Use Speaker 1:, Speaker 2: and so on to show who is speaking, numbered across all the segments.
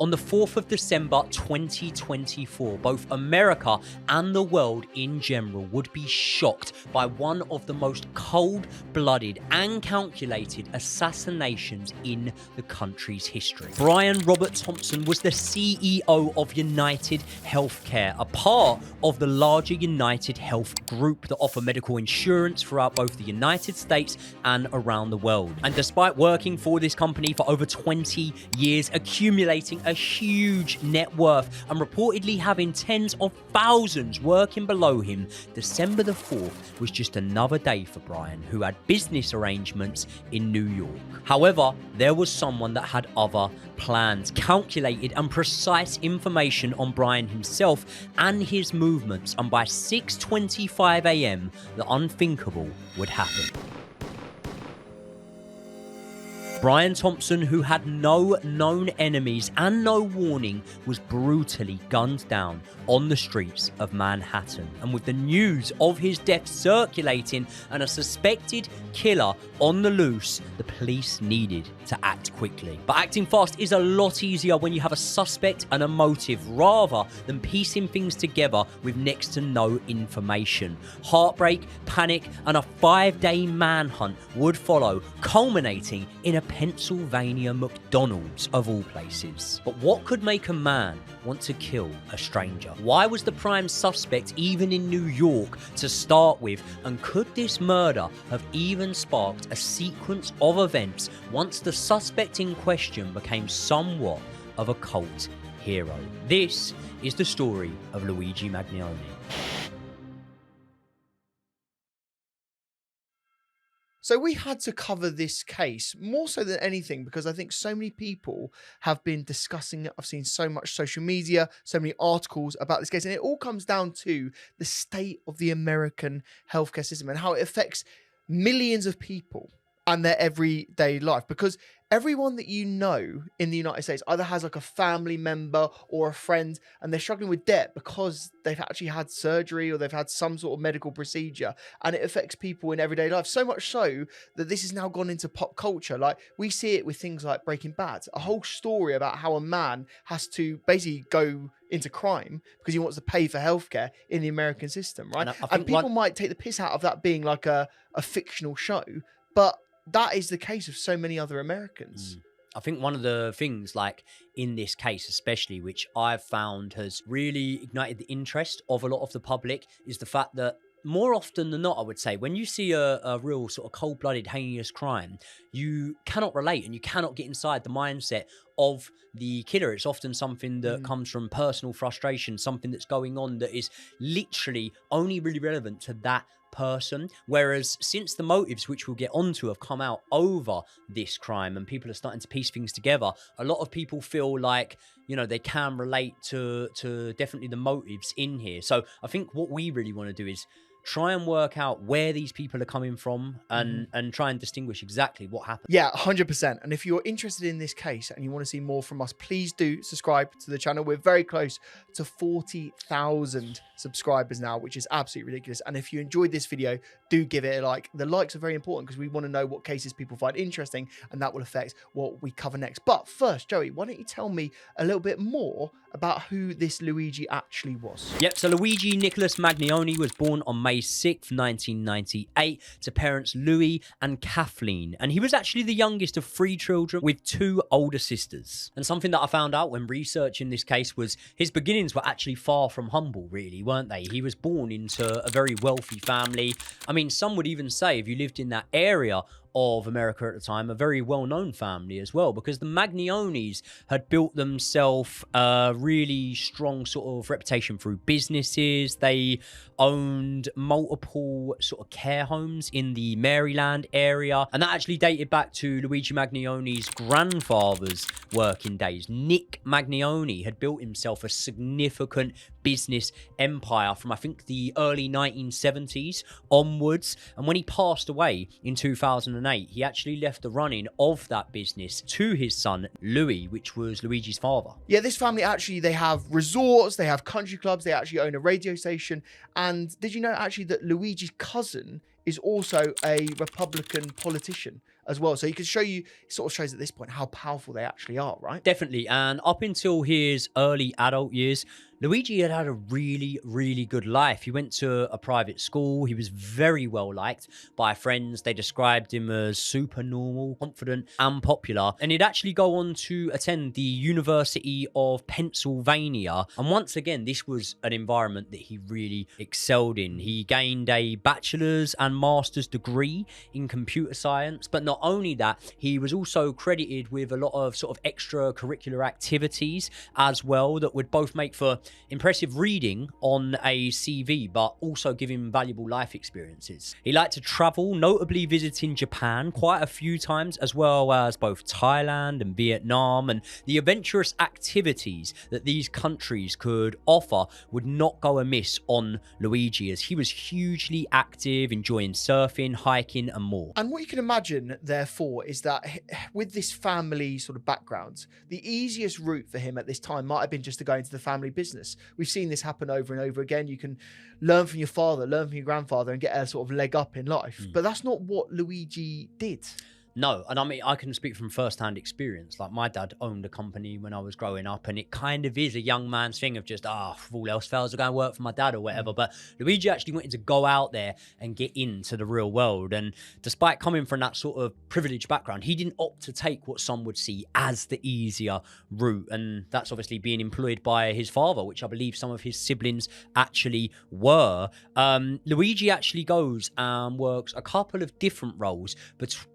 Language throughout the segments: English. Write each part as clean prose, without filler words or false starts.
Speaker 1: On the 4th of December 2024, both America and the world in general would be shocked by one of the most cold-blooded and calculated assassinations in the country's history. Brian Robert Thompson was the CEO of United Healthcare, a part of the larger United Health Group that offer medical insurance throughout both the United States and around the world. And despite working for this company for over 20 years, accumulating a huge net worth and reportedly having tens of thousands working below him, December the 4th was just another day for Brian, who had business arrangements in New York. However, there was someone that had other plans, calculated and precise information on Brian himself and his movements, and by 6:25 a.m. the unthinkable would happen. Brian Thompson, who had no known enemies and no warning, was brutally gunned down on the streets of Manhattan. And with the news of his death circulating and a suspected killer on the loose, the police needed to act quickly. But acting fast is a lot easier when you have a suspect and a motive, rather than piecing things together with next to no information. Heartbreak, panic, and a 5-day manhunt would follow, culminating in a Pennsylvania McDonald's of all places. But what could make a man want to kill a stranger? Why was the prime suspect even in New York to start with? And could this murder have even sparked a sequence of events once the suspect in question became somewhat of a cult hero? This is the story of Luigi Mangione.
Speaker 2: So we had to cover this case more so than anything because I think so many people have been discussing it. I've seen so much social media, so many articles about this case, and it all comes down to the state of the American healthcare system and how it affects millions of people and their everyday life. Because everyone that you know in the United States either has like a family member or a friend and they're struggling with debt because they've actually had surgery or they've had some sort of medical procedure, and it affects people in everyday life. So much so that this has now gone into pop culture. Like we see it with things like Breaking Bad, a whole story about how a man has to basically go into crime because he wants to pay for healthcare in the American system, right? And people might take the piss out of that being like a fictional show, but that is the case of so many other Americans.
Speaker 1: I think one of the things, like in this case especially, which I've found has really ignited the interest of a lot of the public, is the fact that more often than not, I would say, when you see a real sort of cold-blooded, heinous crime, you cannot relate and you cannot get inside the mindset of the killer. It's often something that comes from personal frustration, something that's going on that is literally only really relevant to that person. Whereas since the motives, which we'll get onto, have come out over this crime and people are starting to piece things together, a lot of people feel like, you know, they can relate to definitely the motives in here. So I think what we really want to do is try and work out where these people are coming from and try and distinguish exactly what happened.
Speaker 2: Yeah, 100%. And if you're interested in this case and you want to see more from us, please do subscribe to the channel. We're very close to 40,000 subscribers now, which is absolutely ridiculous. And if you enjoyed this video, do give it a like. The likes are very important because we want to know what cases people find interesting, and that will affect what we cover next. But first, Joey, why don't you tell me a little bit more about who this Luigi actually was?
Speaker 1: Yep, so Luigi Nicholas Mangione was born on May 6th, 1998 to parents Louis and Kathleen. And he was actually the youngest of 3 children with 2 older sisters. And something that I found out when researching this case was his beginnings were actually far from humble, really, weren't they? He was born into a very wealthy family. I mean, some would even say, if you lived in that area of America at the time, a very well-known family as well, because the Mangione had built themselves a really strong sort of reputation through businesses. They owned multiple sort of care homes in the Maryland area, and that actually dated back to Luigi Mangione's grandfather's working days. Nick Mangione had built himself a significant business empire from, I think, the early 1970s onwards, and when he passed away in 2008, he actually left the running of that business to his son Louis, which was Luigi's father.
Speaker 2: Yeah, this family actually, they have resorts, they have country clubs, they actually own a radio station. And did you know actually that Luigi's cousin is also a Republican politician as well. So he could show you, it sort of shows at this point how powerful they actually are, right?
Speaker 1: Definitely. And up until his early adult years, Luigi had had a really, really good life. He went to a private school. He was very well liked by friends. They described him as super normal, confident, and popular. And he'd actually go on to attend the University of Pennsylvania. And once again, this was an environment that he really excelled in. He gained a bachelor's and master's degree in computer science. But not only that, he was also credited with a lot of sort of extracurricular activities as well that would both make for impressive reading on a CV, but also give him valuable life experiences. He liked to travel, notably visiting Japan quite a few times, as well as both Thailand and Vietnam, and the adventurous activities that these countries could offer would not go amiss on Luigi, as he was hugely active, enjoying surfing, hiking, and more.
Speaker 2: And what you can imagine, therefore, is that with this family sort of background, the easiest route for him at this time might have been just to go into the family business. We've seen this happen over and over again. You can learn from your father, learn from your grandfather, and get a sort of leg up in life. But that's not what Luigi did.
Speaker 1: No, and I mean, I can speak from first-hand experience. Like, my dad owned a company when I was growing up, and it kind of is a young man's thing of just, if all else fails, I'll go and work for my dad or whatever. But Luigi actually wanted to go out there and get into the real world. And despite coming from that sort of privileged background, he didn't opt to take what some would see as the easier route. And that's obviously being employed by his father, which I believe some of his siblings actually were. Luigi actually goes and works a couple of different roles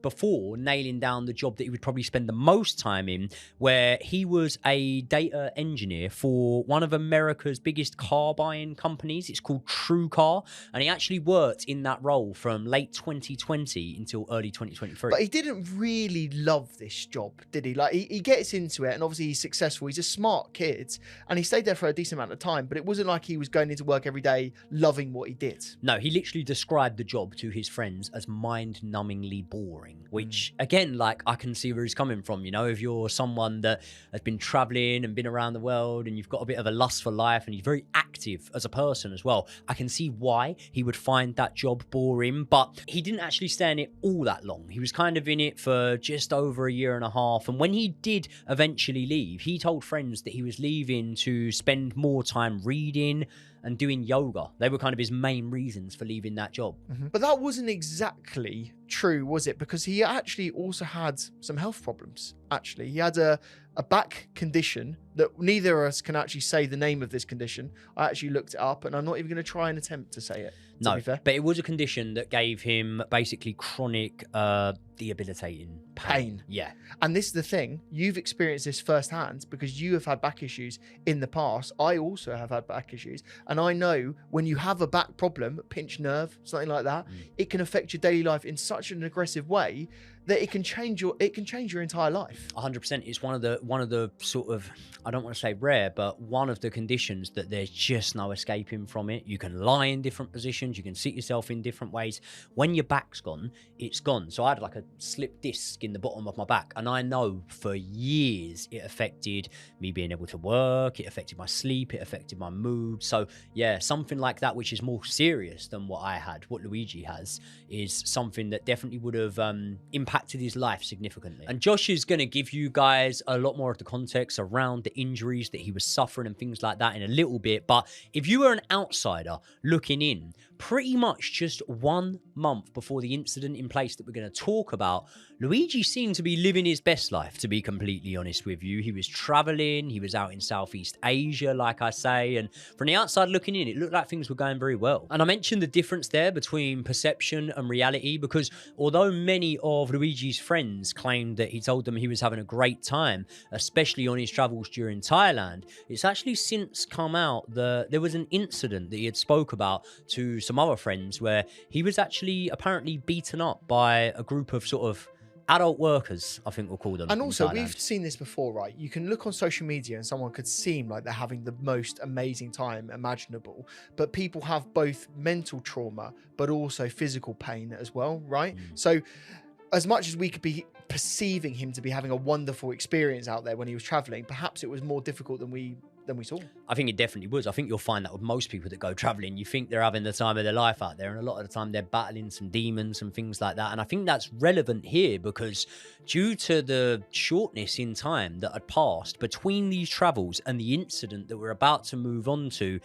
Speaker 1: before nailing down the job that he would probably spend the most time in, where he was a data engineer for one of America's biggest car buying companies. It's called TrueCar, and he actually worked in that role from late 2020 until early 2023.
Speaker 2: But he didn't really love this job, did he? Like, he gets into it, and obviously he's successful. He's a smart kid, and he stayed there for a decent amount of time, but it wasn't like he was going into work every day loving what he did.
Speaker 1: No, he literally described the job to his friends as mind-numbingly boring, which again, like, I can see where he's coming from. You know, if you're someone that has been traveling and been around the world and you've got a bit of a lust for life and he's very active as a person as well, I can see why he would find that job boring. But he didn't actually stay in it all that long. He was kind of in it for just over a year and a half. And when he did eventually leave, he told friends that he was leaving to spend more time reading and doing yoga. They were kind of his main reasons for leaving that job.
Speaker 2: But that wasn't exactly true, was it? Because he actually also had some health problems. Actually, he had a back condition that neither of us can actually say the name of this condition. I actually looked it up, and I'm not even going to try and attempt to say it.
Speaker 1: No, but it was a condition that gave him basically chronic debilitating pain. Yeah.
Speaker 2: And this is the thing, you've experienced this firsthand because you have had back issues in the past. I also have had back issues, and I know when you have a back problem, pinched nerve, something like that, it can affect your daily life in such an aggressive way that it can change your entire life.
Speaker 1: 100%. It's one of the sort of, I don't want to say rare, but one of the conditions that there's just no escaping from it. You can lie in different positions, you can sit yourself in different ways. When your back's gone, it's gone. So I had like a slip disc in the bottom of my back, and I know for years it affected me being able to work, it affected my sleep, it affected my mood. So yeah, something like that, which is more serious than what I had, what Luigi has, is something that definitely would have impacted his life significantly. And Josh is going to give you guys a lot more of the context around the injuries that he was suffering and things like that in a little bit. But if you were an outsider looking in, pretty much just 1 month before the incident in place that we're going to talk about, Luigi seemed to be living his best life, to be completely honest with you. He was traveling, he was out in Southeast Asia, like I say, and from the outside looking in, it looked like things were going very well. And I mentioned the difference there between perception and reality, because although many of Luigi's friends claimed that he told them he was having a great time, especially on his travels during Thailand, it's actually since come out that there was an incident that he had spoke about to some other friends where he was actually apparently beaten up by a group of sort of adult workers, I think we'll call them.
Speaker 2: And also, we've seen this before, right? You can look on social media and someone could seem like they're having the most amazing time imaginable, but people have both mental trauma, but also physical pain as well, right? So as much as we could be perceiving him to be having a wonderful experience out there when he was traveling, perhaps it was more difficult than we than we saw.
Speaker 1: I think it definitely was. I think you'll find that with most people that go traveling, you think they're having the time of their life out there, and a lot of the time they're battling some demons and things like that. And I think that's relevant here because due to the shortness in time that had passed between these travels and the incident that we're about to move on to,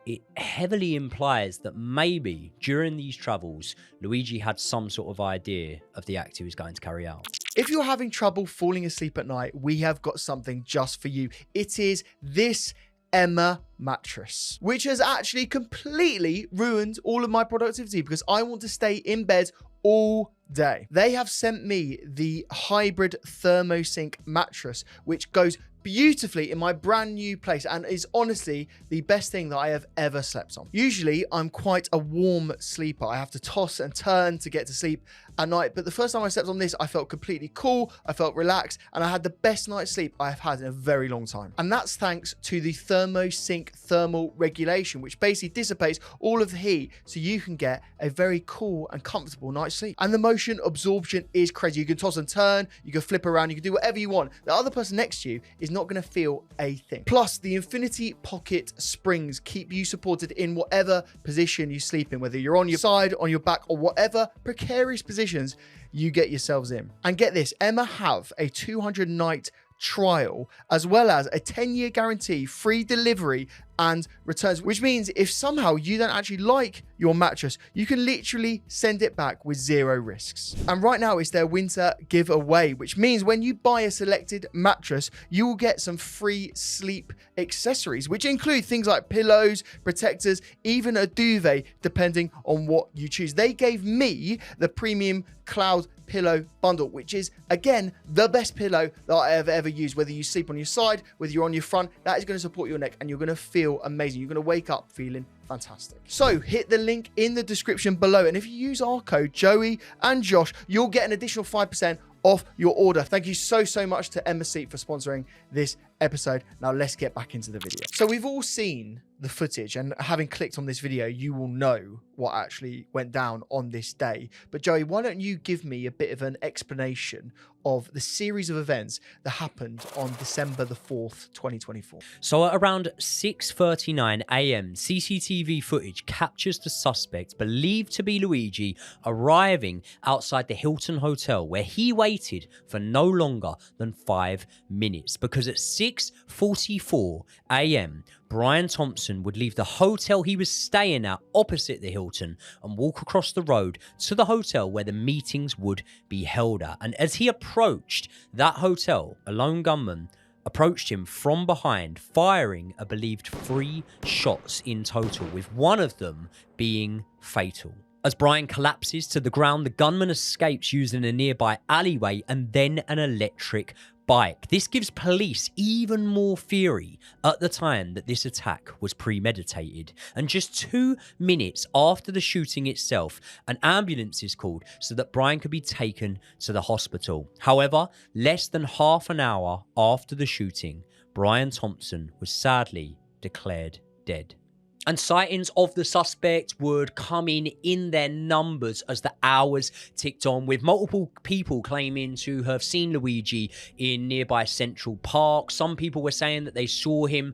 Speaker 1: it heavily implies that maybe during these travels, Luigi had some sort of idea of the act he was going to carry out.
Speaker 2: If you're having trouble falling asleep at night, we have got something just for you. It is this Emma mattress, which has actually completely ruined all of my productivity because I want to stay in bed all day. They have sent me the hybrid thermosync mattress, which goes beautifully in my brand new place and is honestly the best thing that I have ever slept on. Usually I'm quite a warm sleeper. I have to toss and turn to get to sleep at night, but the first time I slept on this, I felt completely cool, I felt relaxed, and I had the best night's sleep I have had in a very long time. And that's thanks to the thermosync thermal regulation, which basically dissipates all of the heat so you can get a very cool and comfortable night's sleep. And the motion absorption is crazy. You can toss and turn, you can flip around, you can do whatever you want. The other person next to you is not going to feel a thing. Plus, the infinity pocket springs keep you supported in whatever position you sleep in, whether you're on your side, on your back, or whatever precarious positions you get yourselves in. And get this, Emma have a 200-night trial as well as a 10-year guarantee, free delivery and returns, which means if somehow you don't actually like your mattress, you can literally send it back with zero risks. And right now it's their winter giveaway, which means when you buy a selected mattress, you will get some free sleep accessories, which include things like pillows, protectors, even a duvet, depending on what you choose. They gave me the premium cloud pillow bundle, which is again the best pillow that I have ever used. Whether you sleep on your side, whether you're on your front, that is going to support your neck and you're going to feel amazing. You're going to wake up feeling fantastic. So hit the link in the description below, and if you use our code Joey and Josh, you'll get an additional 5% off your order. Thank you so much to Emma Seat for sponsoring this episode. Now let's get back into the video. So we've all seen the footage, and having clicked on this video, you will know what actually went down on this day. But Joey, why don't you give me a bit of an explanation of the series of events that happened on December the 4th, 2024.
Speaker 1: So at around 6:39 a.m, CCTV footage captures the suspect, believed to be Luigi, arriving outside the Hilton Hotel, where he waited for no longer than 5 minutes, because at 6:44 a.m, Brian Thompson would leave the hotel he was staying at opposite the Hilton and walk across the road to the hotel where the meetings would be held at. And as he approached that hotel, a lone gunman approached him from behind, firing a believed 3 shots in total, with one of them being fatal. As Brian collapses to the ground, the gunman escapes using a nearby alleyway and then an electric bike. This gives police even more theory at the time that this attack was premeditated. And just 2 minutes after the shooting itself, an ambulance is called so that Brian could be taken to the hospital. However, less than half an hour after the shooting, Brian Thompson was sadly declared dead. And sightings of the suspect would come in their numbers as the hours ticked on, with multiple people claiming to have seen Luigi in nearby Central Park. Some people were saying that they saw him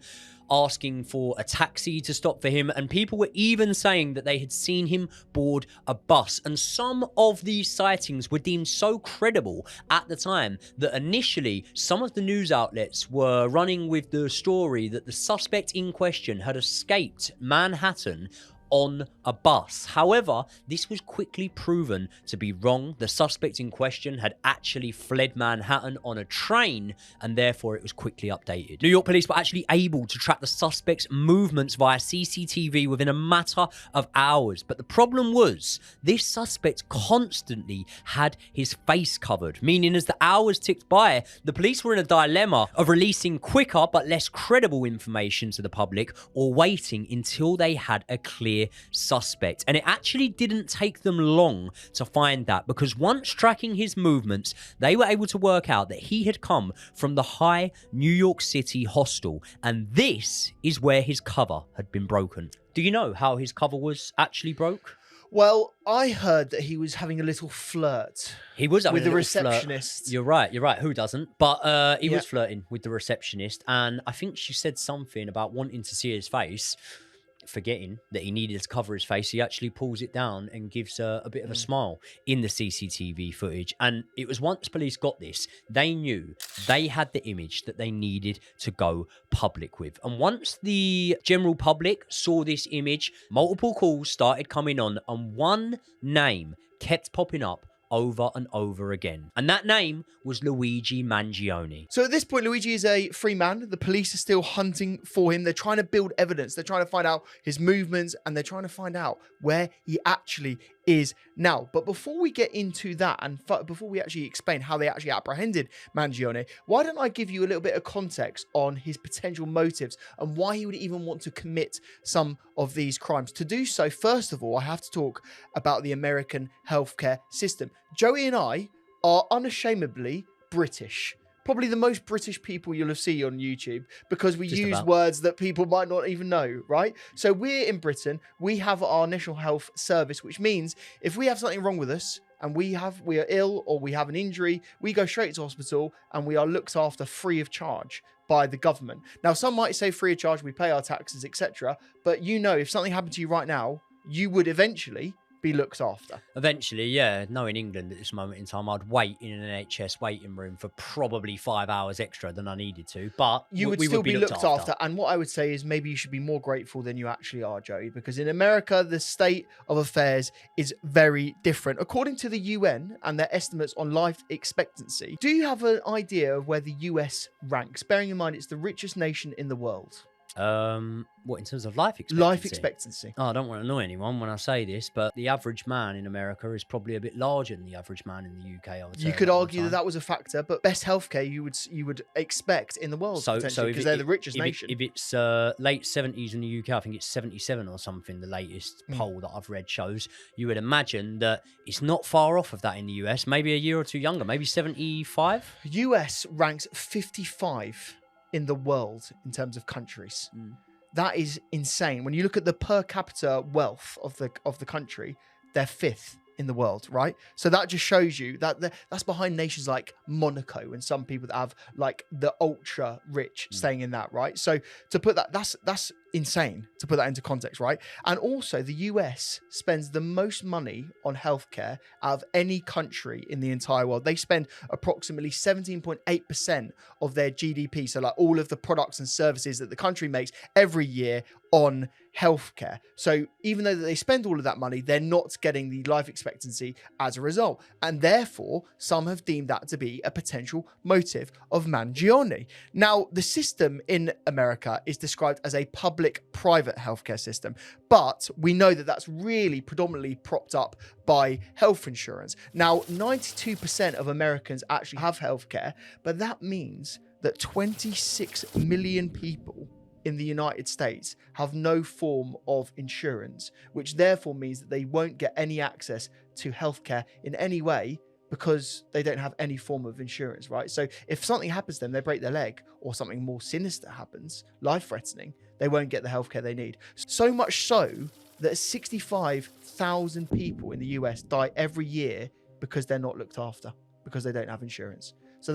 Speaker 1: asking for a taxi to stop for him, and people were even saying that they had seen him board a bus. And some of these sightings were deemed so credible at the time that initially some of the news outlets were running with the story that the suspect in question had escaped Manhattan on a bus. However, this was quickly proven to be wrong. The suspect in question had actually fled Manhattan on a train, and therefore it was quickly updated. New York police were actually able to track the suspect's movements via CCTV within a matter of hours. But the problem was, this suspect constantly had his face covered, meaning as the hours ticked by, the police were in a dilemma of releasing quicker but less credible information to the public, or waiting until they had a clear suspect. And it actually didn't take them long to find that, because once tracking his movements, they were able to work out that he had come from the High New York City hostel, and this is where his cover had been broken. Do you know how his cover was actually broke?
Speaker 2: Well, I heard that he was having a little flirt
Speaker 1: He was having
Speaker 2: with
Speaker 1: a
Speaker 2: the
Speaker 1: little flirt.
Speaker 2: receptionist.
Speaker 1: You're right. Who doesn't? But he
Speaker 2: Yeah.
Speaker 1: was flirting with the receptionist, and I think she said something about wanting to see his face, forgetting that he needed to cover his face. He actually pulls it down and gives her a bit of a smile in the CCTV footage. And it was once police got this, they knew they had the image that they needed to go public with. And once the general public saw this image, multiple calls started coming on, and one name kept popping up over and over again. And that name was Luigi Mangione.
Speaker 2: So at this point, Luigi is a free man. The police are still hunting for him. They're trying to build evidence. They're trying to find out his movements, and they're trying to find out where he actually is now. But before we get into that, and before we actually explain how they actually apprehended Mangione, why don't I give you a little bit of context on his potential motives and why he would even want to commit some of these crimes. To do so, first of all, I have to talk about the American healthcare system. Joey and I are unashamedly British. Probably the most British people you'll have seen on YouTube, because we use words that people might not even know, right? So we're in Britain. We have our National Health Service, which means if we have something wrong with us and we are ill or we have an injury, we go straight to hospital and we are looked after free of charge by the government. Now, some might say free of charge, we pay our taxes, etc. But you know, if something happened to you right now, you would eventually be looked after.
Speaker 1: Eventually, yeah. Knowing England at this moment in time, I'd wait in an NHS waiting room for probably 5 hours extra than I needed to. But
Speaker 2: you would still be looked after. And what I would say is maybe you should be more grateful than you actually are, Joey, because in America, the state of affairs is very different. According to the UN and their estimates on life expectancy, do you have an idea of where the US ranks? Bearing in mind, it's the richest nation in the world.
Speaker 1: What, in terms of life expectancy?
Speaker 2: Life expectancy.
Speaker 1: Oh, I don't want to annoy anyone when I say this, but the average man in America is probably a bit larger than the average man in the UK. I would say.
Speaker 2: You could argue that was a factor, but best healthcare you would expect in the world, potentially, because they're the richest nation.
Speaker 1: If it's late 70s in the UK, I think it's 77 or something. The latest poll that I've read shows. You would imagine that it's not far off of that in the US. Maybe a year or two younger. Maybe 75.
Speaker 2: US ranks 55 in the world in terms of countries. That is insane. When you look at the per capita wealth of the country, they're 5th in the world, right? So that just shows you that that's behind nations like Monaco and some people that have like the ultra rich staying in that, right? So to put that's insane to put that into context, right? And also the US spends the most money on healthcare out of any country in the entire world. They spend approximately 17.8% of their GDP, so like all of the products and services that the country makes every year on healthcare. So even though they spend all of that money, they're not getting the life expectancy as a result. And therefore, some have deemed that to be a potential motive of Mangione. Now, the system in America is described as a public-private healthcare system, but we know that that's really predominantly propped up by health insurance. Now, 92% of Americans actually have healthcare, but that means that 26 million people in the United States have no form of insurance, which therefore means that they won't get any access to healthcare in any way because they don't have any form of insurance, right? So if something happens to them, they break their leg or something more sinister happens, life-threatening, they won't get the healthcare they need. So much so that 65,000 people in the US die every year because they're not looked after, because they don't have insurance. So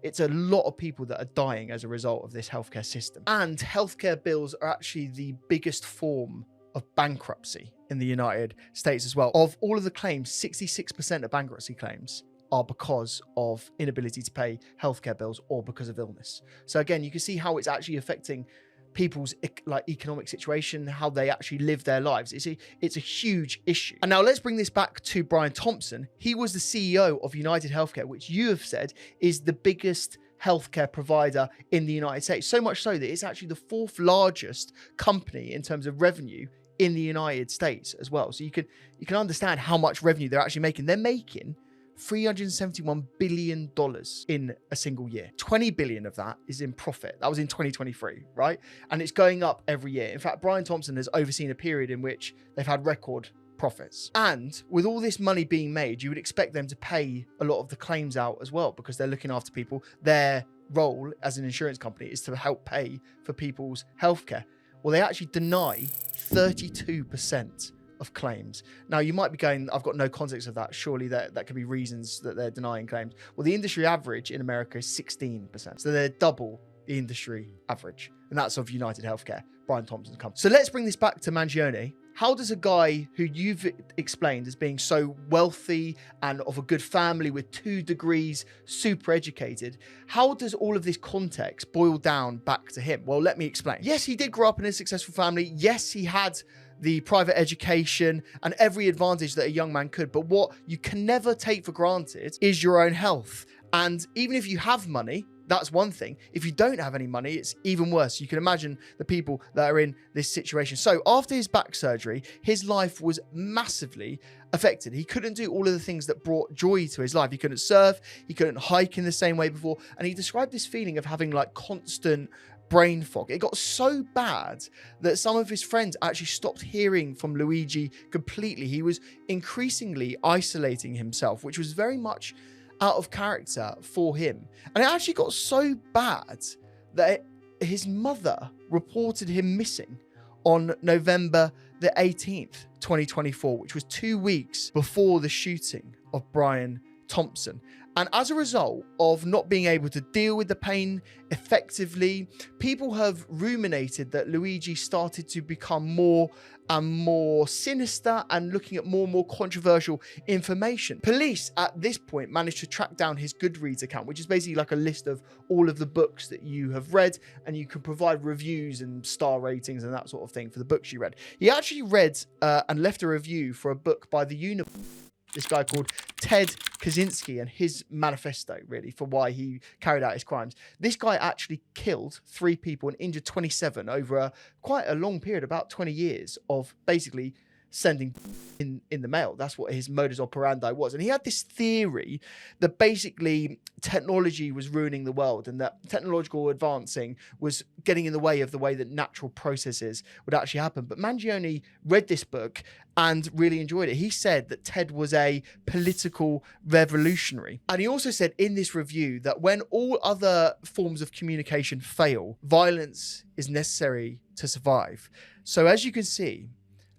Speaker 2: it's a lot of people that are dying as a result of this healthcare system. And healthcare bills are actually the biggest form of bankruptcy in the United States as well. Of all of the claims, 66% of bankruptcy claims are because of inability to pay healthcare bills or because of illness. So again, you can see how it's actually affecting people's like economic situation, how they actually live their lives. It's a huge issue. And now let's bring this back to Brian Thompson. He was the CEO of United Healthcare, which you have said is the biggest healthcare provider in the United States. So much so that it's actually the 4th largest company in terms of revenue in the United States as well. So you can understand how much revenue they're actually making. They're making $371 billion in a single year. 20 billion of that is in profit. That was in 2023, right? And it's going up every year. In fact, Brian Thompson has overseen a period in which they've had record profits. And with all this money being made, you would expect them to pay a lot of the claims out as well, because they're looking after people. Their role as an insurance company is to help pay for people's healthcare. Well, they actually deny 32% of claims. Now, you might be going, I've got no context of that. Surely that could be reasons that they're denying claims. Well, the industry average in America is 16%. So they're double the industry average. And that's of United Healthcare, Brian Thompson's company. So let's bring this back to Mangione. How does a guy who you've explained as being so wealthy and of a good family with 2 degrees, super educated, how does all of this context boil down back to him? Well, let me explain. Yes, he did grow up in a successful family. Yes, he had the private education and every advantage that a young man could. But what you can never take for granted is your own health. And even if you have money, that's one thing. If you don't have any money, it's even worse. You can imagine the people that are in this situation. So after his back surgery, his life was massively affected. He couldn't do all of the things that brought joy to his life. He couldn't surf. He couldn't hike in the same way before. And he described this feeling of having like constant brain fog. It got so bad that some of his friends actually stopped hearing from Luigi completely. He was increasingly isolating himself, which was very much out of character for him. And it actually got so bad that his mother reported him missing on November the 18th, 2024, which was 2 weeks before the shooting of Brian Thompson. And as a result of not being able to deal with the pain effectively, people have ruminated that Luigi started to become more and more sinister and looking at more and more controversial information. Police at this point managed to track down his Goodreads account, which is basically like a list of all of the books that you have read, and you can provide reviews and star ratings and that sort of thing for the books you read. He actually read and left a review for a book by the this guy called Ted Kaczynski and his manifesto, really, for why he carried out his crimes. This guy actually killed 3 people and injured 27 over quite a long period, about 20 years of basically sending in the mail. That's what his modus operandi was. And he had this theory that basically technology was ruining the world and that technological advancing was getting in the way of the way that natural processes would actually happen. But Mangione read this book and really enjoyed it. He said that Ted was a political revolutionary. And he also said in this review that when all other forms of communication fail, violence is necessary to survive. So as you can see,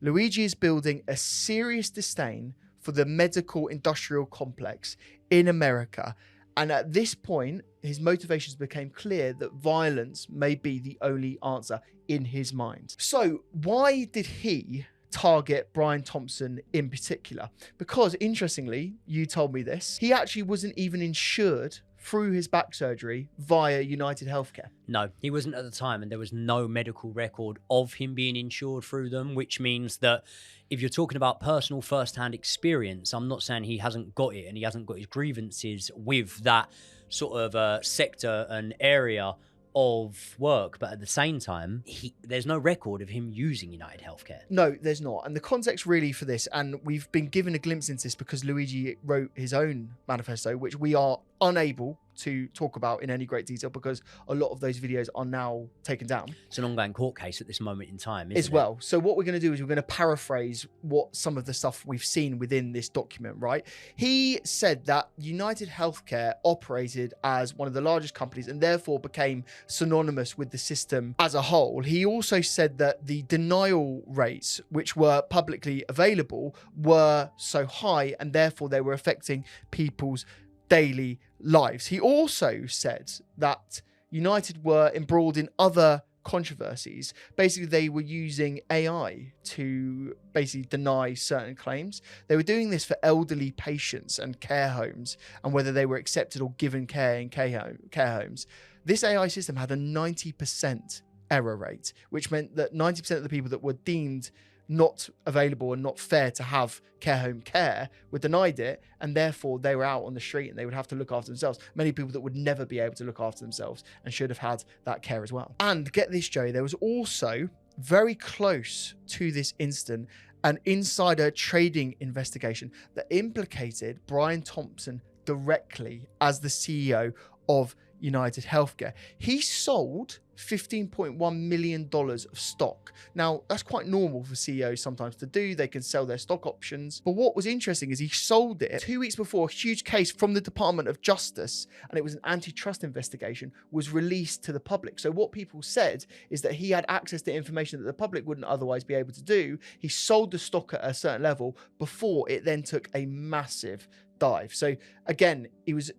Speaker 2: Luigi is building a serious disdain for the medical industrial complex in America. And at this point, his motivations became clear that violence may be the only answer in his mind. So why did he target Brian Thompson in particular? Because interestingly, you told me this, he actually wasn't even insured through his back surgery via United Healthcare.
Speaker 1: No, he wasn't at the time, and there was no medical record of him being insured through them, which means that if you're talking about personal first-hand experience, I'm not saying he hasn't got it and he hasn't got his grievances with that sort of sector and area of work, but at the same time, there's no record of him using United Healthcare.
Speaker 2: No, there's not. And the context really for this, and we've been given a glimpse into this because Luigi wrote his own manifesto, which we are unable to talk about in any great detail because a lot of those videos are now taken down.
Speaker 1: It's an ongoing court case at this moment in time,
Speaker 2: as well. So what we're going to do is we're going to paraphrase what some of the stuff we've seen within this document, right? He said that United Healthcare operated as one of the largest companies and therefore became synonymous with the system as a whole. He also said that the denial rates, which were publicly available, were so high and therefore they were affecting people's daily lives. He also said that United were embroiled in other controversies. Basically, they were using AI to basically deny certain claims. They were doing this for elderly patients and care homes and whether they were accepted or given care in care homes. This AI system had a 90% error rate, which meant that 90% of the people that were deemed not available and not fair to have care home care were denied it, and therefore they were out on the street and they would have to look after themselves. Many people that would never be able to look after themselves and should have had that care as well. And get this, Joey, there was also very close to this incident an insider trading investigation that implicated Brian Thompson directly as the CEO of United Healthcare. He sold $15.1 million of stock. Now, that's quite normal for CEOs sometimes to do. They can sell their stock options. But what was interesting is he sold it 2 weeks before a huge case from the Department of Justice, and it was an antitrust investigation, was released to the public. So what people said is that he had access to information that the public wouldn't otherwise be able to do. He sold the stock at a certain level before it then took a massive dive. So again, he was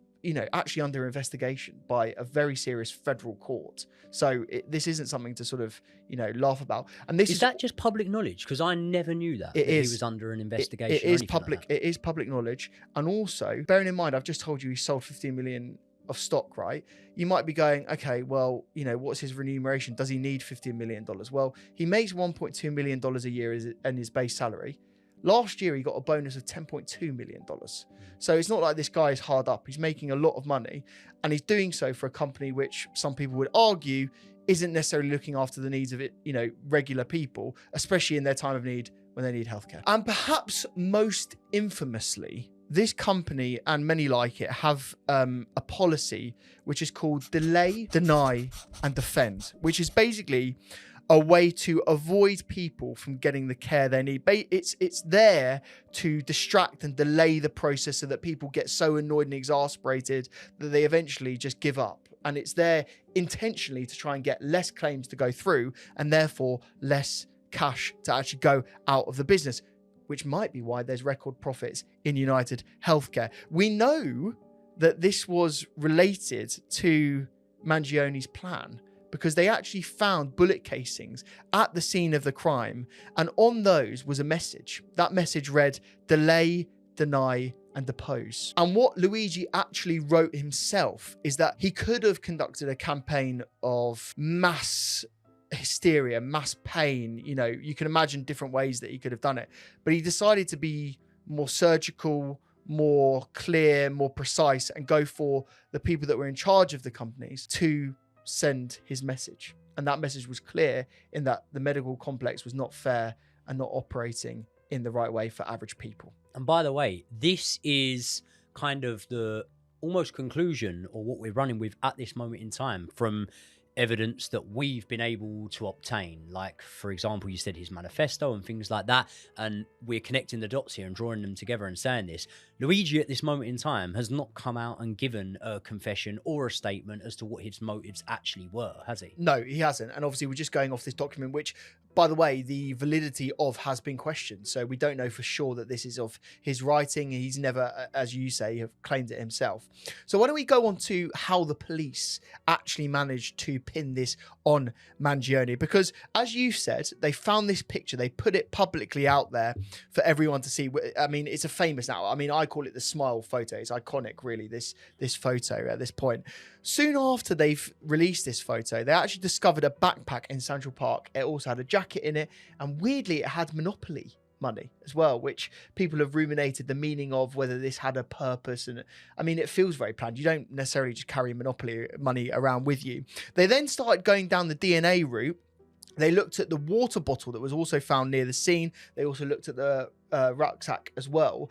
Speaker 2: actually under investigation by a very serious federal court. So this isn't something to sort of, laugh about. And this
Speaker 1: is that just public knowledge? Because I never knew that. He was under an investigation.
Speaker 2: It is public. It is public knowledge. And also, bearing in mind, I've just told you he sold 15 million of stock, right? You might be going, okay, well, what's his remuneration? Does he need $15 million? Well, he makes $1.2 million a year in his base salary. Last year, he got a bonus of $10.2 million. So it's not like this guy is hard up. He's making a lot of money, and he's doing so for a company which some people would argue isn't necessarily looking after the needs of regular people, especially in their time of need when they need healthcare. And perhaps most infamously, this company and many like it have a policy which is called delay, deny, and defend, which is basically a way to avoid people from getting the care they need. It's there to distract and delay the process so that people get so annoyed and exasperated that they eventually just give up. And it's there intentionally to try and get less claims to go through and therefore less cash to actually go out of the business, which might be why there's record profits in United Healthcare. We know that this was related to Mangione's plan, because they actually found bullet casings at the scene of the crime, and on those was a message. That message read, delay, deny, and depose. And what Luigi actually wrote himself is that he could have conducted a campaign of mass hysteria, mass pain. You can imagine different ways that he could have done it, but he decided to be more surgical, more clear, more precise, and go for the people that were in charge of the companies to send his message. And that message was clear in that the medical complex was not fair and not operating in the right way for average people.
Speaker 1: And by the way, this is kind of the almost conclusion, or what we're running with at this moment in time, from evidence that we've been able to obtain. Like, for example, you said his manifesto and things like that, and we're connecting the dots here and drawing them together and saying this. Luigi at this moment in time has not come out and given a confession or a statement as to what his motives actually were, has he?
Speaker 2: No, he hasn't. And obviously we're just going off this document, which, by the way, the validity of has been questioned. So we don't know for sure that this is of his writing. He's never, as you say, have claimed it himself. So why don't we go on to how the police actually managed to pin this on Mangione? Because as you said, they found this picture. They put it publicly out there for everyone to see. I mean, it's a famous now. I mean, I call it the smile photo. It's iconic, really, this photo at this point. Soon after they've released this photo, they actually discovered a backpack in Central Park. It also had a jacket in it, and weirdly, it had Monopoly money as well, which people have ruminated the meaning of, whether this had a purpose. And I mean, it feels very planned. You don't necessarily just carry Monopoly money around with you. They then started going down the DNA route. They looked at the water bottle that was also found near the scene. They also looked at the rucksack as well.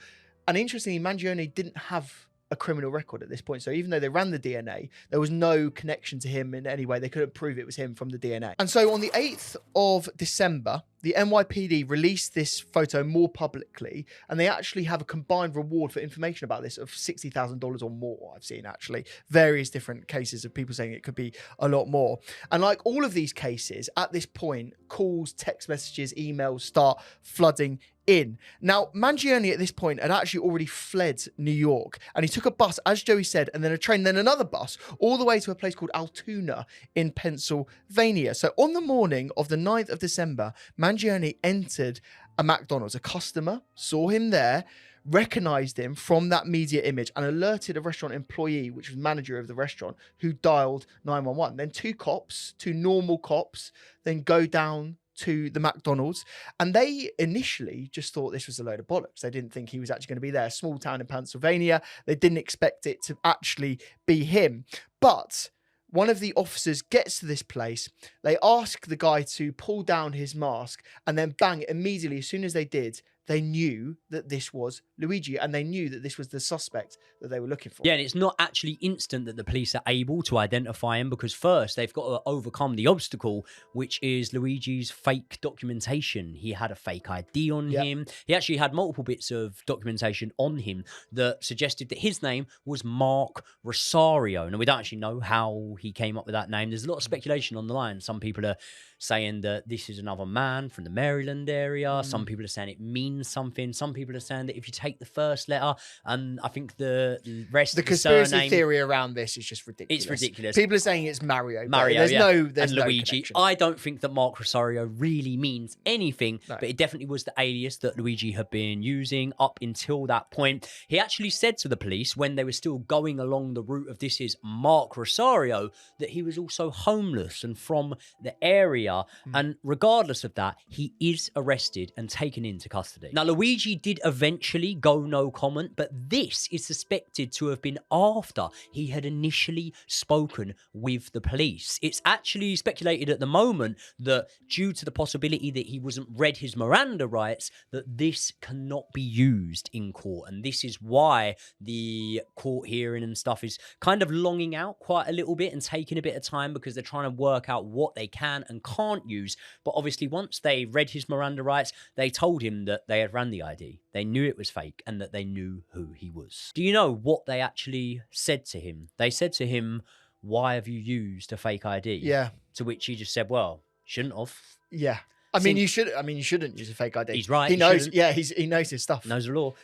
Speaker 2: And interestingly, Mangione didn't have a criminal record at this point. So even though they ran the DNA, there was no connection to him in any way. They couldn't prove it was him from the DNA. And so on the 8th of December, the NYPD released this photo more publicly, and they actually have a combined reward for information about this of $60,000 or more. I've seen actually various different cases of people saying it could be a lot more. And like all of these cases, at this point, calls, text messages, emails start flooding in. Now, Mangione at this point had actually already fled New York, and he took a bus, as Joey said, and then a train, then another bus, all the way to a place called Altoona in Pennsylvania. So on the morning of the 9th of December, Mangione entered a McDonald's. A customer saw him there, recognized him from that media image, and alerted a restaurant employee, which was manager of the restaurant, who dialed 911. Then two normal cops, then go down to the McDonald's, and they initially just thought this was a load of bollocks. They didn't think he was actually going to be there. A small town in Pennsylvania. They didn't expect it to actually be him. But one of the officers gets to this place. They ask the guy to pull down his mask, and then bang, immediately, as soon as they did, they knew that this was Luigi, and they knew that this was the suspect that they were looking for.
Speaker 1: Yeah, and it's not actually instant that the police are able to identify him, because first they've got to overcome the obstacle, which is Luigi's fake documentation. He had a fake ID on him. He actually had multiple bits of documentation on him that suggested that his name was Mark Rosario. Now, we don't actually know how he came up with that name. There's a lot of speculation on the line. Some people are saying that this is another man from the Maryland area. Some people are saying it means something. Some people are saying that if you take the first letter, and I think the rest
Speaker 2: The
Speaker 1: of the
Speaker 2: conspiracy
Speaker 1: surname,
Speaker 2: theory around this is just ridiculous.
Speaker 1: it's ridiculous.
Speaker 2: People are saying it's Mario.
Speaker 1: There's
Speaker 2: There's
Speaker 1: and
Speaker 2: no
Speaker 1: Luigi.
Speaker 2: connection.
Speaker 1: I don't think that Mark Rosario really means anything,
Speaker 2: No.
Speaker 1: but it definitely was the alias that Luigi had been using up until that point. He actually said to the police when they were still going along the route of this is Mark Rosario that he was also homeless and from the area. And regardless of that, he is arrested and taken into custody. Now, Luigi did eventually go no comment, but this is suspected to have been after he had initially spoken with the police. It's actually speculated at the moment that due to the possibility that he wasn't read his Miranda rights, that this cannot be used in court. And this is why the court hearing and stuff is kind of longing out quite a little bit and taking a bit of time, because they're trying to work out what they can and can't use. But obviously, once they read his Miranda rights, they told him that they had ran the ID. They knew it was fake and that they knew who he was. Do you know what they actually said to him? They said to him, "Why have you used a fake ID?"
Speaker 2: Yeah.
Speaker 1: To which he just said, "Well, shouldn't have."
Speaker 2: Yeah. I mean, you shouldn't use a fake ID.
Speaker 1: He's right.
Speaker 2: He knows.
Speaker 1: Shouldn't.
Speaker 2: Yeah, he knows his stuff.
Speaker 1: Knows the law.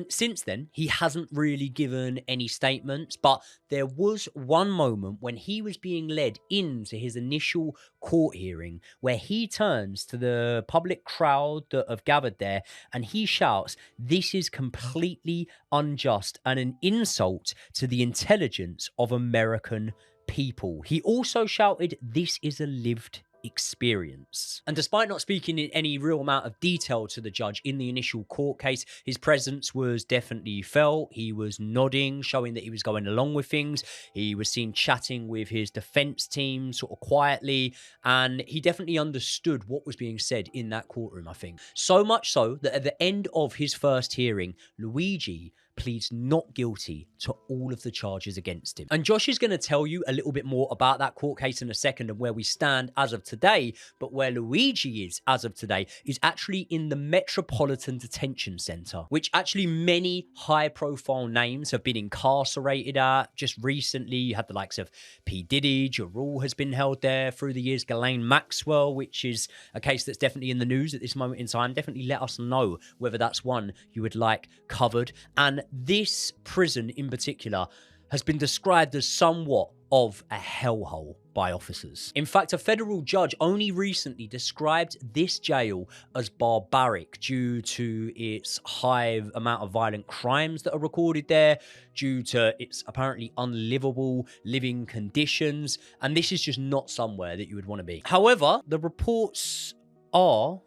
Speaker 1: Since then, he hasn't really given any statements, but there was one moment when he was being led into his initial court hearing where he turns to the public crowd that have gathered there and he shouts, "This is completely unjust and an insult to the intelligence of American people." He also shouted, "This is a lived experience." And despite not speaking in any real amount of detail to the judge in the initial court case, his presence was definitely felt. He was nodding, showing that he was going along with things. He was seen chatting with his defense team sort of quietly, and he definitely understood what was being said in that courtroom, I think. So much so that at the end of his first hearing, Luigi pleads not guilty to all of the charges against him. And Josh is going to tell you a little bit more about that court case in a second and where we stand as of today. But where Luigi is as of today is actually in the Metropolitan Detention Center, which actually many high-profile names have been incarcerated at. Just recently, you had the likes of P. Diddy, Ja Rule has been held there through the years, Ghislaine Maxwell, which is a case that's definitely in the news at this moment in time. Definitely let us know whether that's one you would like covered. And this prison in particular has been described as somewhat of a hellhole by officers. In fact, a federal judge only recently described this jail as barbaric due to its high amount of violent crimes that are recorded there, due to its apparently unlivable living conditions, and this is just not somewhere that you would want to be. However, the reports are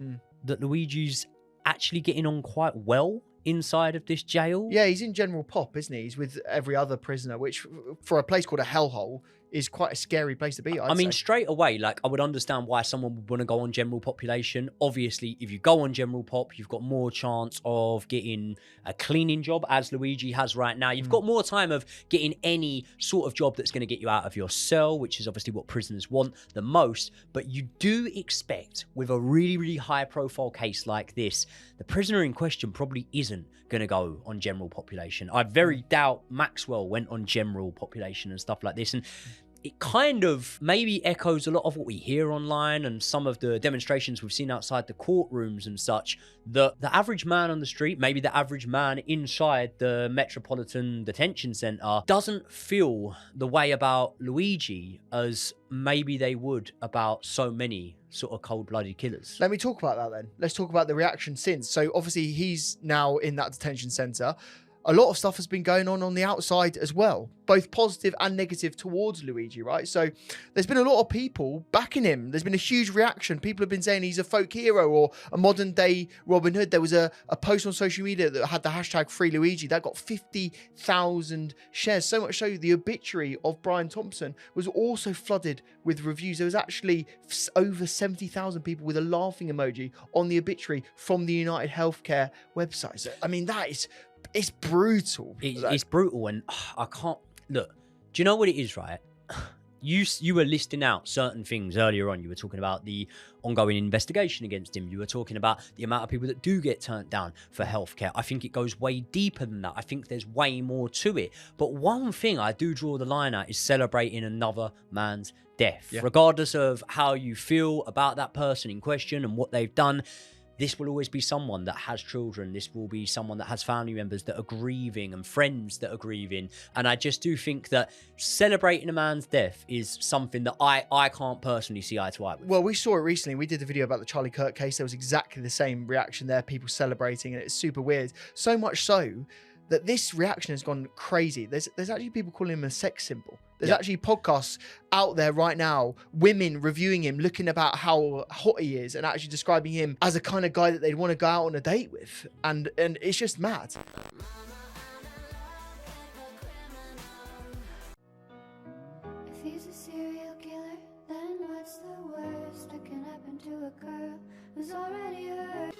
Speaker 1: that Luigi's actually getting on quite well inside of this jail.
Speaker 2: Yeah, he's in general pop, isn't he? He's with every other prisoner, which for a place called a hellhole is quite a scary place to be. I mean,
Speaker 1: straight away, like, I would understand why someone would want to go on general population. Obviously, if you go on general pop, you've got more chance of getting a cleaning job, as Luigi has right now. You've got more time of getting any sort of job that's going to get you out of your cell, which is obviously what prisoners want the most. But you do expect, with a really, really high-profile case like this, the prisoner in question probably isn't going to go on general population. I very doubt Maxwell went on general population and stuff like this. And it kind of maybe echoes a lot of what we hear online and some of the demonstrations we've seen outside the courtrooms and such, that the average man on the street, maybe the average man inside the Metropolitan Detention Center, doesn't feel the way about Luigi as maybe they would about so many sort of cold-blooded killers.
Speaker 2: Let me talk about that then. Let's talk about the reaction since. So obviously he's now in that detention center. a lot of stuff has been going on the outside as well, both positive and negative towards Luigi, right? So there's been a lot of people backing him. There's been a huge reaction. People have been saying he's a folk hero or a modern day Robin Hood. There was a post on social media that had the hashtag Free Luigi that got 50,000 shares. So much so the obituary of Brian Thompson was also flooded with reviews. There was actually over 70,000 people with a laughing emoji on the obituary from the United Healthcare website. So, I mean, it's brutal.
Speaker 1: It's brutal, and I can't look. Do you know what it is, right? You were listing out certain things earlier on. You were talking about the ongoing investigation against him. You were talking about the amount of people that do get turned down for healthcare. I think it goes way deeper than that. I think there's way more to it. But one thing I do draw the line at is celebrating another man's death. Yeah. Regardless of how you feel about that person in question and what they've done, this will always be someone that has children. This will be someone that has family members that are grieving and friends that are grieving. And I just do think that celebrating a man's death is something that I can't personally see eye to eye with.
Speaker 2: Well, we saw it recently. We did a video about the Charlie Kirk case. There was exactly the same reaction there, people celebrating, and it's super weird. So much so that this reaction has gone crazy. There's actually people calling him a sex symbol. There's actually podcasts out there right now, women reviewing him, looking about how hot he is and actually describing him as a kind of guy that they'd want to go out on a date with. And it's just mad.
Speaker 3: If he's a serial killer, then what's the worst that can happen to a girl who's already hurt?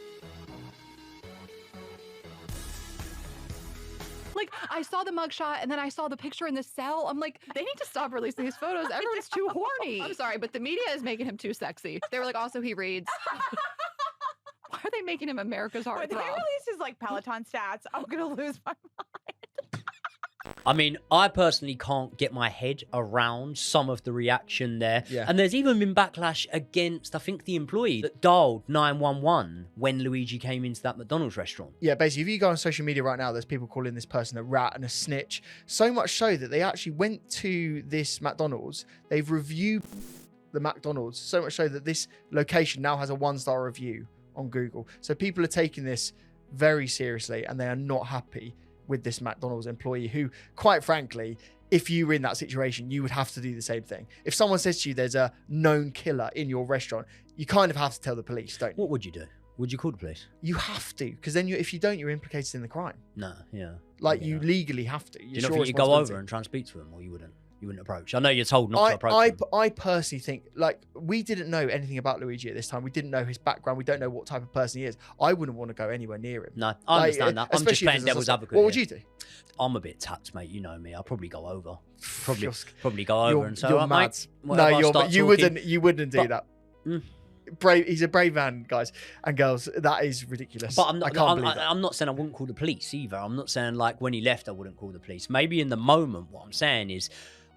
Speaker 4: Like, I saw the mugshot and then I saw the picture in the cell. I'm like, they need to stop releasing these photos. Everyone's too horny. I'm sorry, but the media is making him too sexy. They were like, also he reads. Why are they making him America's heartthrob?
Speaker 5: When they release his like Peloton stats, I'm gonna lose my mind.
Speaker 1: I mean, I personally can't get my head around some of the reaction there.
Speaker 2: Yeah.
Speaker 1: And there's even been backlash against, I think, the employee that dialed 911 when Luigi came into that McDonald's restaurant.
Speaker 2: Yeah, basically, if you go on social media right now, there's people calling this person a rat and a snitch. So much so that they actually went to this McDonald's. They've reviewed the McDonald's, so much so that this location now has a 1-star review on Google. So people are taking this very seriously and they are not happy with this McDonald's employee who, quite frankly, if you were in that situation, you would have to do the same thing. If someone says to you there's a known killer in your restaurant, you kind of have to tell the police, don't you?
Speaker 1: What would you do? Would you call the police?
Speaker 2: You have to, because then if you don't, you're implicated in the crime.
Speaker 1: No, yeah.
Speaker 2: Like, you legally have to.
Speaker 1: Do you not think you'd go over and try and speak to him, or you wouldn't? You wouldn't approach? I know you're told not to approach him.
Speaker 2: I personally think, like, we didn't know anything about Luigi at this time. We didn't know his background. We don't know what type of person he is. I wouldn't want to go anywhere near him.
Speaker 1: No, I understand that. I'm just playing devil's advocate.
Speaker 2: What would you do?
Speaker 1: I'm a bit tapped, mate. You know me. I'll probably go over. Probably go over and say,
Speaker 2: you're
Speaker 1: "All right,
Speaker 2: mate,
Speaker 1: no,
Speaker 2: you wouldn't do that. Brave. He's a brave man, guys and girls. That is ridiculous.
Speaker 1: But I'm not.
Speaker 2: I can't believe that.
Speaker 1: I'm not saying I wouldn't call the police either. I'm not saying like when he left, I wouldn't call the police. Maybe in the moment, what I'm saying is,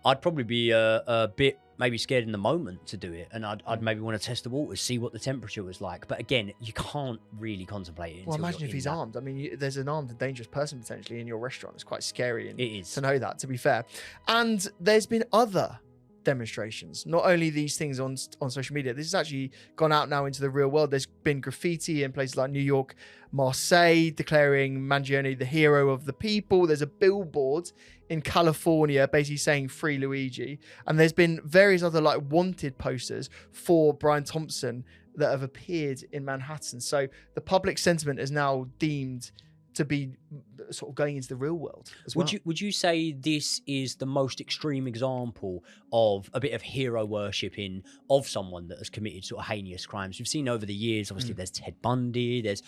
Speaker 1: I'd probably be a bit maybe scared in the moment to do it, and I'd maybe want to test the waters, see what the temperature was like. But again, you can't really contemplate it.
Speaker 2: Well, imagine if he's armed. I mean, there's an armed and dangerous person potentially in your restaurant. It's quite scary. And
Speaker 1: it is
Speaker 2: to know that, to be fair. And there's been other demonstrations, not only these things on social media. This has actually gone out now into the real world. There's been graffiti in places like New York, Marseille, declaring Mangione the hero of the people. There's a billboard in California basically saying free Luigi, and there's been various other like wanted posters for Brian Thompson that have appeared in Manhattan. So the public sentiment is now deemed to be sort of going into the real world as well.
Speaker 1: Would you say this is the most extreme example of a bit of hero worshipping of someone that has committed sort of heinous crimes? We've seen over the years, obviously, there's Ted Bundy, there's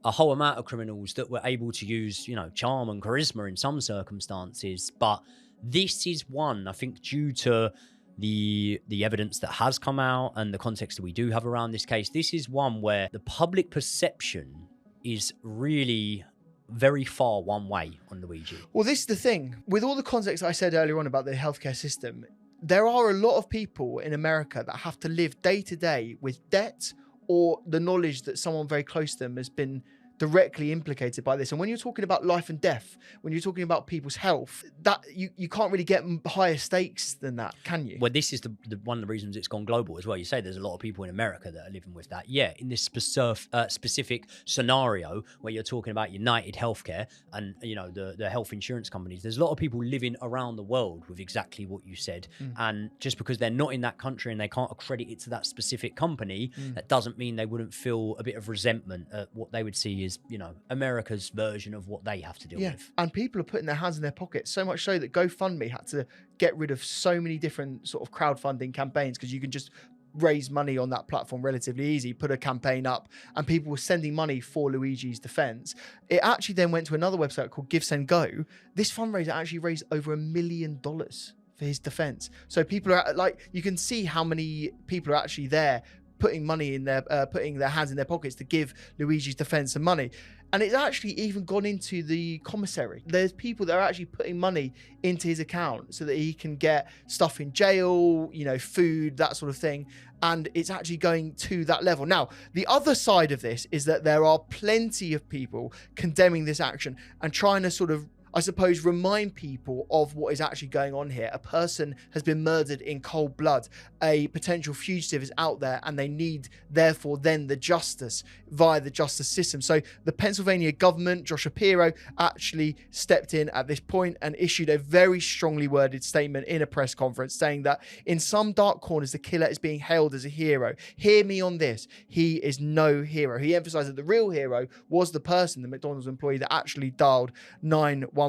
Speaker 1: a whole amount of criminals that were able to use, charm and charisma in some circumstances. But this is one, I think, due to the evidence that has come out and the context that we do have around this case, this is one where the public perception is really very far one way on Luigi.
Speaker 2: Well, this is the thing. With all the context I said earlier on about the healthcare system, there are a lot of people in America that have to live day to day with debt or the knowledge that someone very close to them has been directly implicated by this. And when you're talking about life and death, when you're talking about people's health, that you can't really get higher stakes than that, can you?
Speaker 1: Well, this is the one of the reasons it's gone global as well. You say there's a lot of people in America that are living with that. Yeah, in this specific scenario where you're talking about United Healthcare and, you know, the health insurance companies, there's a lot of people living around the world with exactly what you said. And just because they're not in that country and they can't accredit it to that specific company, that doesn't mean they wouldn't feel a bit of resentment at what they would see as, you know, America's version of what they have to deal with.
Speaker 2: And people are putting their hands in their pockets, so much so that GoFundMe had to get rid of so many different sort of crowdfunding campaigns, because you can just raise money on that platform relatively easy, put a campaign up, and people were sending money for Luigi's defense. It actually then went to another website called Give Send Go. This fundraiser actually raised over $1 million for his defense. So people are like, you can see how many people are actually there putting money in their putting their hands in their pockets to give Luigi's defense some money. And it's actually even gone into the commissary. There's people that are actually putting money into his account so that he can get stuff in jail, you know, food, that sort of thing. And it's actually going to that level. Now, the other side of this is that there are plenty of people condemning this action and trying to sort of, I suppose, remind people of what is actually going on here. A person has been murdered in cold blood. A potential fugitive is out there, and they need, therefore, then the justice via the justice system. So the Pennsylvania government, Josh Shapiro, actually stepped in at this point and issued a very strongly worded statement in a press conference saying that in some dark corners, the killer is being hailed as a hero. Hear me on this. He is no hero. He emphasized that the real hero was the person, the McDonald's employee, that actually dialed 911.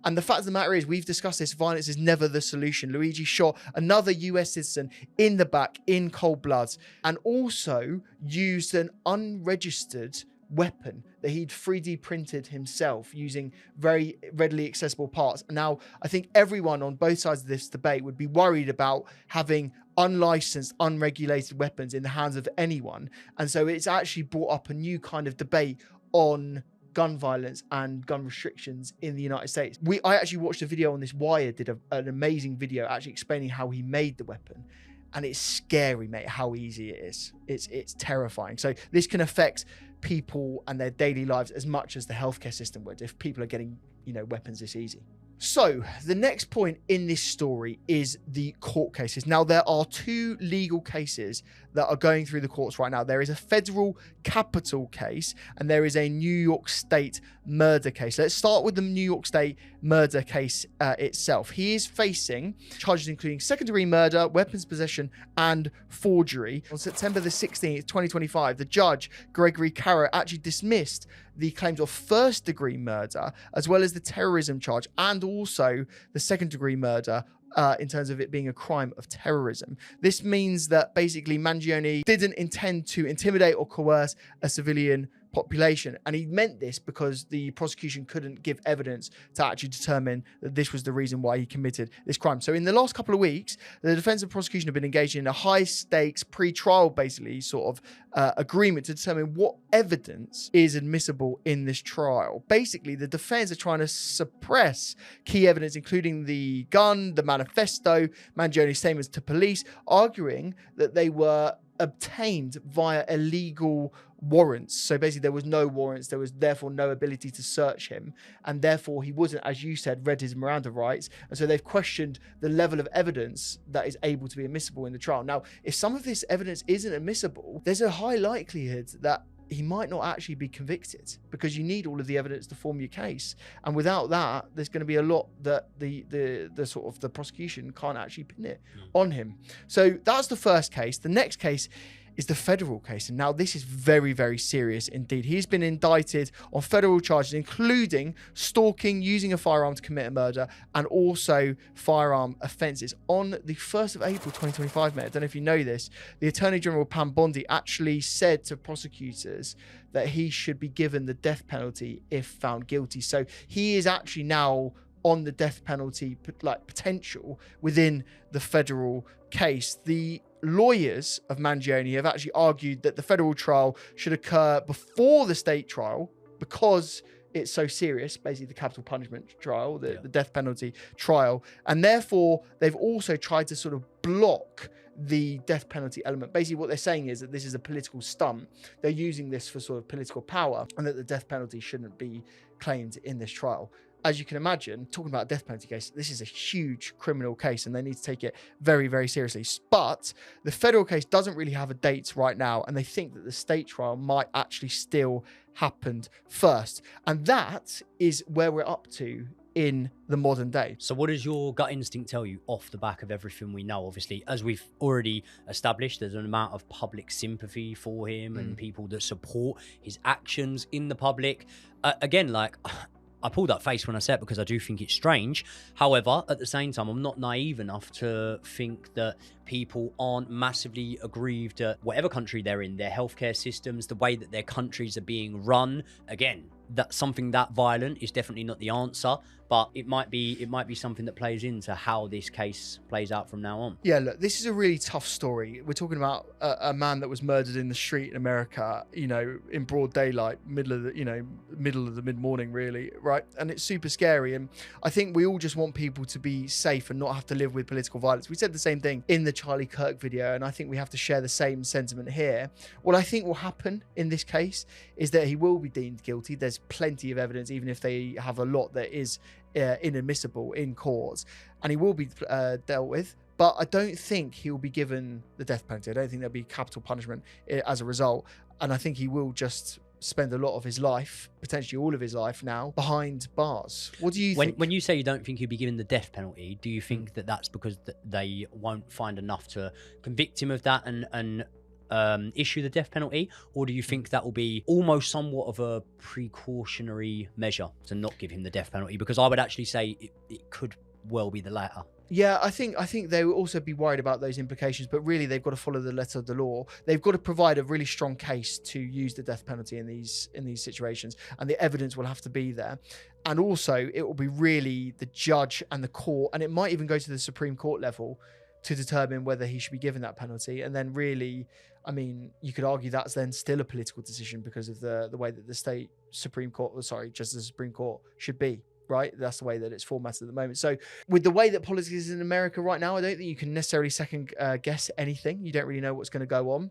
Speaker 2: And the fact of the matter is, we've discussed this, violence is never the solution. Luigi shot another US citizen in the back in cold blood, and also used an unregistered weapon that he'd 3D printed himself using very readily accessible parts. Now, I think everyone on both sides of this debate would be worried about having unlicensed, unregulated weapons in the hands of anyone. And so it's actually brought up a new kind of debate on gun violence and gun restrictions in the United States. I actually watched a video on this. Wired did an amazing video actually explaining how he made the weapon. And it's scary, mate, how easy it is. It's terrifying. So this can affect people and their daily lives as much as the healthcare system would if people are getting, you know, weapons this easy. So the next point in this story is the court cases. Now, there are two legal cases that are going through the courts right now. There is a federal capital case and there is a New York State murder case. Let's start with the New York State murder case itself. He is facing charges including second-degree murder, weapons possession, and forgery. On September the 16th, 2025, the judge, Gregory Carroll, actually dismissed the claims of first-degree murder, as well as the terrorism charge, and also the second-degree murder, in terms of it being a crime of terrorism. This means that basically Mangione didn't intend to intimidate or coerce a civilian population. And he meant this because the prosecution couldn't give evidence to actually determine that this was the reason why he committed this crime. So in the last couple of weeks, the defense and prosecution have been engaged in a high stakes pre-trial, basically sort of agreement to determine what evidence is admissible in this trial. Basically, the defense are trying to suppress key evidence, including the gun, the manifesto, Mangione's statements to police, arguing that they were obtained via illegal warrants. So basically there was no warrants, there was therefore no ability to search him, and therefore he wasn't, as you said, read his Miranda rights. And so they've questioned the level of evidence that is able to be admissible in the trial. Now, if some of this evidence isn't admissible, there's a high likelihood that he might not actually be convicted, because you need all of the evidence to form your case. And without that, there's going to be a lot that the sort of the prosecution can't actually pin it on him. So that's the first case. The next case is the federal case. And now this is very, very serious indeed. He's been indicted on federal charges, including stalking, using a firearm to commit a murder, and also firearm offences. On the 1st of April 2025, mate, I don't know if you know this, the Attorney General Pam Bondi actually said to prosecutors that he should be given the death penalty if found guilty. So he is actually now on the death penalty potential within the federal case. The lawyers of Mangione have actually argued that the federal trial should occur before the state trial because it's so serious, basically the capital punishment trial, the death penalty trial. And therefore, they've also tried to sort of block the death penalty element. Basically, what they're saying is that this is a political stunt. They're using this for sort of political power, and that the death penalty shouldn't be claimed in this trial. As you can imagine, talking about a death penalty case, this is a huge criminal case and they need to take it very, very seriously. But the federal case doesn't really have a date right now, and they think that the state trial might actually still happen first. And that is where we're up to in the modern day.
Speaker 1: So what does your gut instinct tell you off the back of everything we know? Obviously, as we've already established, there's an amount of public sympathy for him and people that support his actions in the public. Again, like... I pulled that face when I said it because I do think it's strange. However, at the same time, I'm not naive enough to think that people aren't massively aggrieved at whatever country they're in, their healthcare systems, the way that their countries are being run. Again, that something that violent is definitely not the answer, but it might be something that plays into how this case plays out from now on.
Speaker 2: Yeah, look, this is a really tough story. We're talking about a man that was murdered in the street in America, you know, in broad daylight, middle of the mid-morning, really, right? And it's super scary. And I think we all just want people to be safe and not have to live with political violence. We said the same thing in the Charlie Kirk video, and I think we have to share the same sentiment here. What I think will happen in this case is that he will be deemed guilty. There's plenty of evidence, even if they have a lot that is inadmissible in court, and he will be dealt with. But I don't think he will be given the death penalty. I don't think there'll be capital punishment as a result. And I think he will just spend a lot of his life, potentially all of his life now, behind bars. What do you think?
Speaker 1: When you say you don't think he'll be given the death penalty, do you think that that's because they won't find enough to convict him of that and issue the death penalty, or do you think that will be almost somewhat of a precautionary measure to not give him the death penalty? Because I would actually say it could well be the latter.
Speaker 2: Yeah, I think they will also be worried about those implications, but really they've got to follow the letter of the law. They've got to provide a really strong case to use the death penalty in these situations, and the evidence will have to be there. And also it will be really the judge and the court, and it might even go to the Supreme Court level to determine whether he should be given that penalty. And then really, I mean, you could argue that's then still a political decision because of the way that the state Supreme Court, just the Supreme Court should be. Right, that's the way that it's formatted at the moment. So with the way that politics is in America right now, I don't think you can necessarily second guess anything. You don't really know what's going to go on,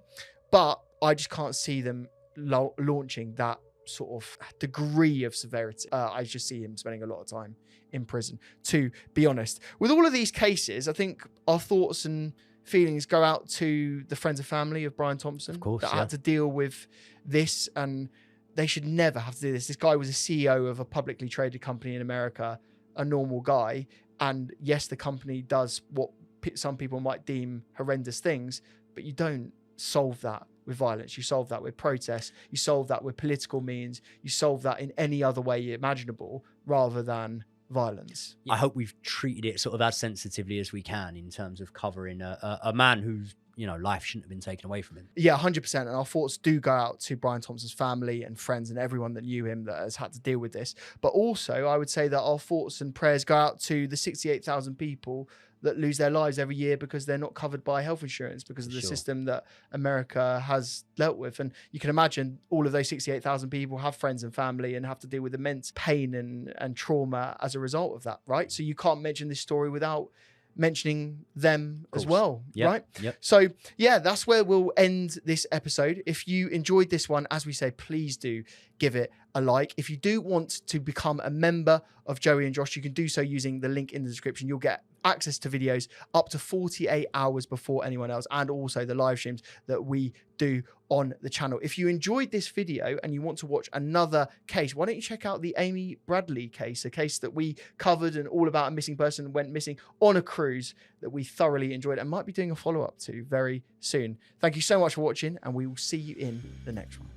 Speaker 2: but I just can't see them launching that sort of degree of severity. I just see him spending a lot of time in prison, to be honest. With all of these cases, I think our thoughts and feelings go out to the friends and family of Brian Thompson,
Speaker 1: of course,
Speaker 2: that had to deal with this, and they should never have to do this. This guy was a CEO of a publicly traded company in America, a normal guy. And yes, the company does what some people might deem horrendous things, but you don't solve that with violence. You solve that with protest. You solve that with political means. You solve that in any other way imaginable rather than violence.
Speaker 1: I hope we've treated it sort of as sensitively as we can in terms of covering a man who's, you know, life shouldn't have been taken away from him.
Speaker 2: Yeah, 100%. And our thoughts do go out to Brian Thompson's family and friends and everyone that knew him that has had to deal with this. But also, I would say that our thoughts and prayers go out to the 68,000 people that lose their lives every year because they're not covered by health insurance because of the system that America has dealt with. And you can imagine all of those 68,000 people have friends and family and have to deal with immense pain and trauma as a result of that, right? So you can't mention this story without mentioning them as well, right?
Speaker 1: Yep.
Speaker 2: So yeah, that's where we'll end this episode. If you enjoyed this one, as we say, please do give it a like. If you do want to become a member of Joey and Josh, you can do so using the link in the description. You'll get access to videos up to 48 hours before anyone else, and also the live streams that we do on the channel. If you enjoyed this video and you want to watch another case, why don't you check out the Amy Bradley case, a case that we covered and all about a missing person went missing on a cruise that we thoroughly enjoyed and might be doing a follow-up to very soon. Thank you so much for watching, and we will see you in the next one.